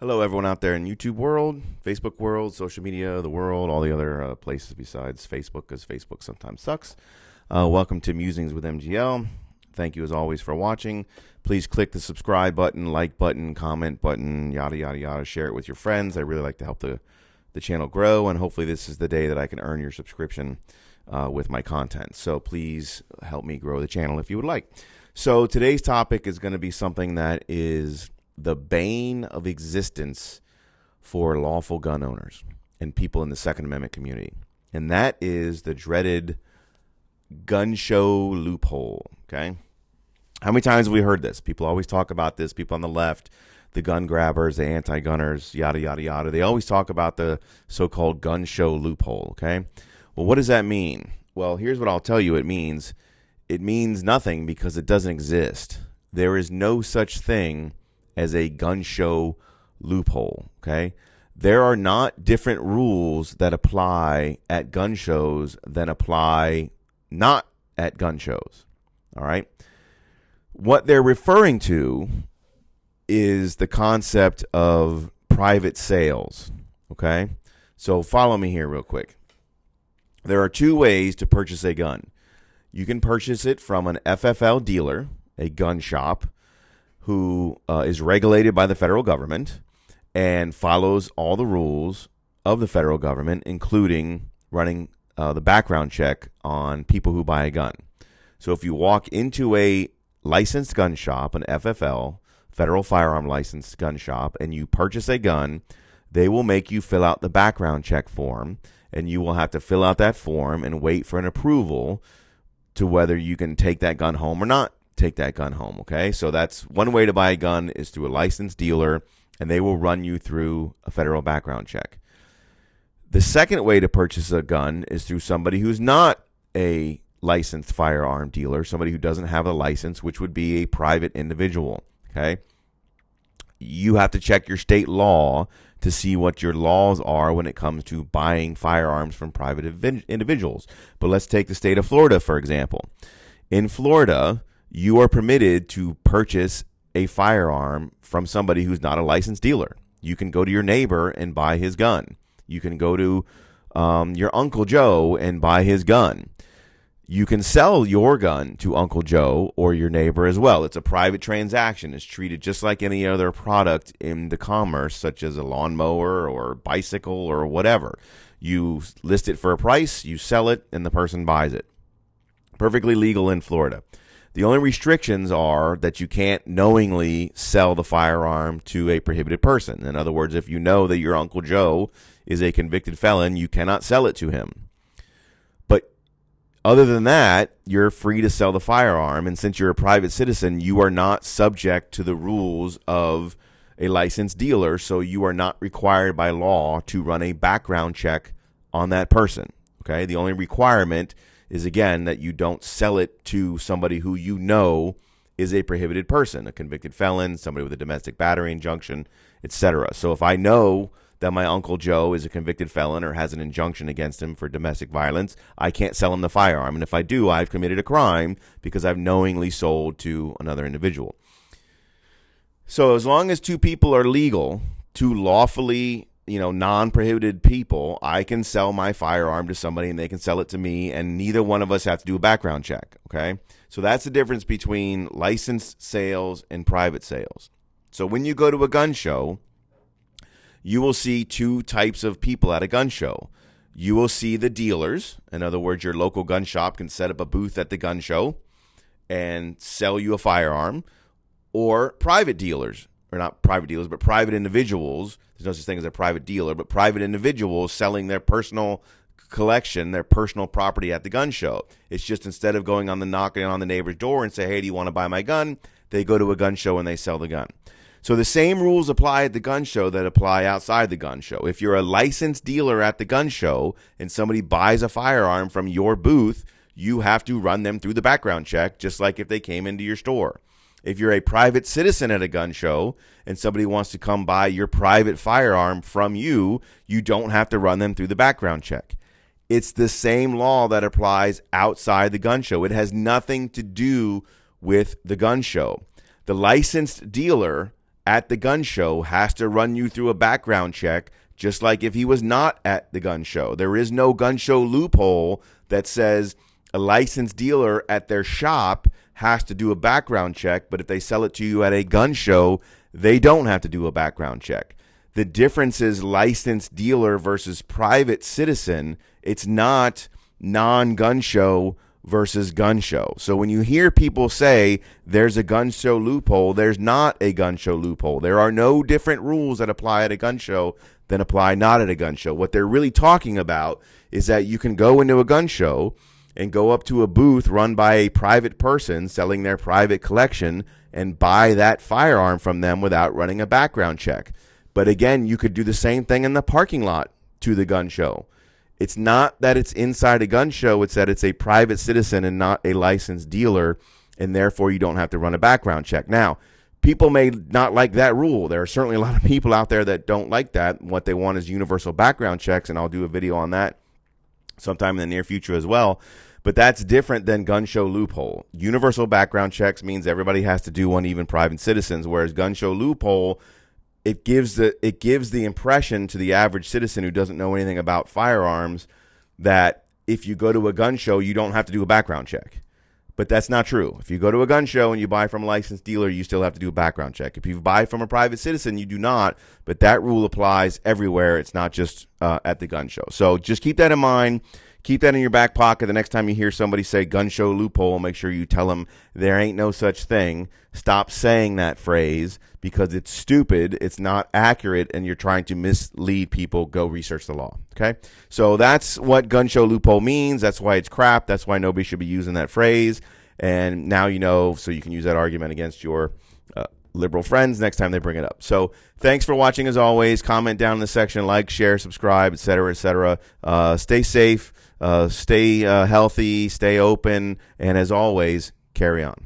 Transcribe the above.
Hello, everyone out there in YouTube world, Facebook world, social media, the world, all the other places besides Facebook, because Facebook sometimes sucks. Welcome to Musings with MGL. Thank you, as always, for watching. Please click the subscribe button, like button, comment button, yada, yada, yada. Share it with your friends. I really like to help the channel grow, and hopefully this is the day that I can earn your subscription with my content. So please help me grow the channel if you would like. So today's topic is going to be something that is the bane of existence for lawful gun owners and people in the Second Amendment community. And that is the dreaded gun show loophole, okay? How many times have we heard this? People always talk about this. People on the left, the gun grabbers, the anti-gunners, yada, yada, yada. They always talk about the so-called gun show loophole, okay? Well, what does that mean? Well, here's what I'll tell you it means. It means nothing because it doesn't exist. There is no such thing as a gun show loophole, okay? There are not different rules that apply at gun shows than apply not at gun shows, all right? What they're referring to is the concept of private sales, okay? So follow me here real quick. There are two ways to purchase a gun. You can purchase it from an FFL dealer, a gun shop, who is regulated by the federal government and follows all the rules of the federal government, including running the background check on people who buy a gun. So if you walk into a licensed gun shop, an FFL, federal firearm licensed gun shop, and you purchase a gun, they will make you fill out the background check form, and you will have to fill out that form and wait for an approval to whether you can take that gun home or not take that gun home, okay? So that's one way to buy a gun is through a licensed dealer, and they will run you through a federal background check. The second way to purchase a gun is through somebody who's not a licensed firearm dealer, somebody who doesn't have a license, which would be a private individual, okay? You have to check your state law to see what your laws are when it comes to buying firearms from private individuals. But let's take the state of Florida, for example. In Florida, you are permitted to purchase a firearm from somebody who's not a licensed dealer. You can go to your neighbor and buy his gun. You can go to your Uncle Joe and buy his gun. You can sell your gun to Uncle Joe or your neighbor as well. It's a private transaction. It's treated just like any other product in the commerce, such as a lawnmower or bicycle or whatever. You list it for a price, you sell it, and the person buys it. Perfectly legal in Florida. The only restrictions are that you can't knowingly sell the firearm to a prohibited person. In other words, if you know that your Uncle Joe is a convicted felon, you cannot sell it to him. But other than that, you're free to sell the firearm. And since you're a private citizen, you are not subject to the rules of a licensed dealer. So you are not required by law to run a background check on that person. Okay, the only requirement is, again, that you don't sell it to somebody who you know is a prohibited person, a convicted felon, somebody with a domestic battery injunction, etc. So if I know that my Uncle Joe is a convicted felon or has an injunction against him for domestic violence, I can't sell him the firearm. And if I do, I've committed a crime because I've knowingly sold to another individual. So as long as two people are legal, two lawfully non-prohibited people, I can sell my firearm to somebody and they can sell it to me, and neither one of us have to do a background check, okay? So that's the difference between licensed sales and private sales. So when you go to a gun show, you will see two types of people at a gun show. You will see the dealers. In other words, your local gun shop can set up a booth at the gun show and sell you a firearm, or private dealers. Or not private dealers, but private individuals. There's no such thing as a private dealer, but private individuals selling their personal collection, their personal property at the gun show. It's just instead of going on the knocking on the neighbor's door and say, hey, do you want to buy my gun? They go to a gun show and they sell the gun. So the same rules apply at the gun show that apply outside the gun show. If you're a licensed dealer at the gun show and somebody buys a firearm from your booth, you have to run them through the background check, just like if they came into your store. If you're a private citizen at a gun show and somebody wants to come buy your private firearm from you, you don't have to run them through the background check. It's the same law that applies outside the gun show. It has nothing to do with the gun show. The licensed dealer at the gun show has to run you through a background check, just like if he was not at the gun show. There is no gun show loophole that says a licensed dealer at their shop has to do a background check, but if they sell it to you at a gun show, they don't have to do a background check. The difference is licensed dealer versus private citizen. It's not non-gun show versus gun show. So when you hear people say there's a gun show loophole, there's not a gun show loophole. There are no different rules that apply at a gun show than apply not at a gun show. What they're really talking about is that you can go into a gun show and go up to a booth run by a private person selling their private collection and buy that firearm from them without running a background check. But again, you could do the same thing in the parking lot to the gun show. It's not that it's inside a gun show, it's that it's a private citizen and not a licensed dealer, and therefore you don't have to run a background check. Now, people may not like that rule. There are certainly a lot of people out there that don't like that. What they want is universal background checks, and I'll do a video on that sometime in the near future as well. But that's different than gun show loophole. Universal background checks means everybody has to do one, even private citizens, whereas gun show loophole, it gives the impression to the average citizen who doesn't know anything about firearms that if you go to a gun show, you don't have to do a background check. But that's not true. If you go to a gun show and you buy from a licensed dealer, you still have to do a background check. If you buy from a private citizen, you do not. But that rule applies everywhere. It's not just at the gun show. So just keep that in mind. Keep that in your back pocket. The next time you hear somebody say gun show loophole, make sure you tell them there ain't no such thing. Stop saying that phrase because it's stupid, it's not accurate, and you're trying to mislead people. Go research the law, okay? So that's what gun show loophole means. That's why it's crap. That's why nobody should be using that phrase. And now you know, so you can use that argument against your liberal friends next time they bring it up. So thanks for watching as always. Comment down in the section, like, share, subscribe, etc., etc. Stay safe, stay healthy, stay open, and as always, carry on.